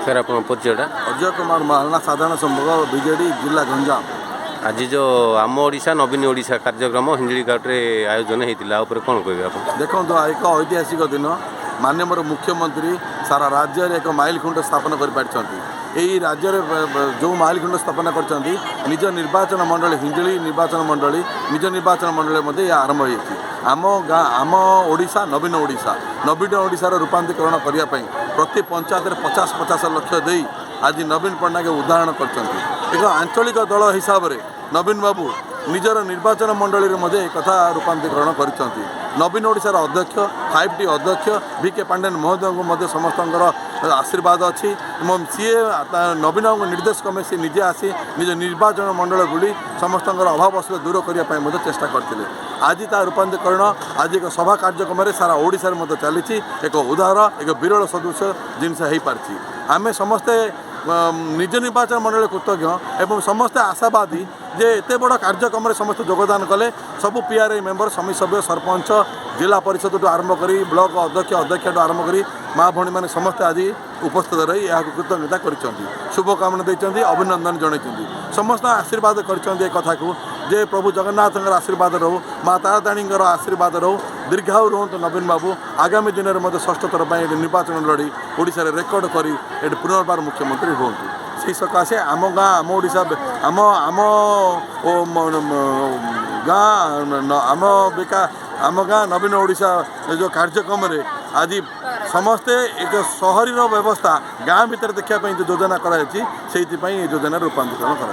Sir आप परिचयटा अजय कुमार महाराणा साधारण संपादक बीजेडी जिला गंजाम। आज जो आम ओडिशा नवीन ओडिशा कार्यक्रम हिंजड़ीकाटे आयोजन होता कौन कहे आप देखो एक ऐतिहासिक दिन माननीय मुख्यमंत्री सारा राज्य में एक माइलखुंट स्थापन कर राज्य जो माइलखुंट स्थापन कर निज निर्वाचन मंडली हिंजड़ी निर्वाचन मंडली निज निर्वाचन मंडली आरंभ होती आम गाँ आम ओडिशा नवीन ओडिशार रूपांतरीकरण करने प्रति पंचायत 50-50 लक्ष दे आज नवीन पट्टनायक उदाहरण कर आंचलिक दल हिसाब से नवीन बाबू निजर निर्वाचन मंडली में कथा रूपांतरीकरण कर नवीन ओडिशार अध्यक्ष 5T अध्यक्ष VK पांडेन महोदय समस्त आशीर्वाद अच्छी सी नवीन निर्देश क्रमे सी निजे आसी निज निर्वाचन मंडल बुली समस्त अभाव असुविधा दूर करने चेष्टा करते आज ता रूपांतरीकरण आज एक सभा कार्यक्रम सारा ओडिशा चली एक उदाहरण एक विरल सदृश जिनस हो पार्टी आम समस्ते निज निर्वाचन मंडल कृतज्ञ एवं समस्ते आशावादी जे एत बड़ कार्यक्रम समस्त योगदान कले सबू PRI मेंबर समिति सभ्य सरपंच जिला परिषद आरंभ कर ब्लॉक अध्यक्ष आरंभ कर माँ भौणी मैंने समस्ते आज उपस्थित रही यहाँ कृतज्ञता कर शुभकामना देते अभिनंदन जनई समस्त आशीर्वाद कर कथा को जे प्रभु जगन्नाथ आशीर्वाद रहू माँ ताराताणी आशीर्वाद रहू दीर्घायु रुहतु नवीन बाबू आगामी दिन में षष्ठ थर पर निर्वाचन लड़ी ओडिशा रेकर्ड कर पुनर्बार मुख्यमंत्री हूँ से सकाशे आम गाँ आम ओडिशा आम आम गाँ आम गाँ नवीन ओडिशा जो कार्यक्रम आज समस्ते एक सहरी व्यवस्था गाँ भीतर देखा जो योजना कराई से योजना रूपांतरण कर।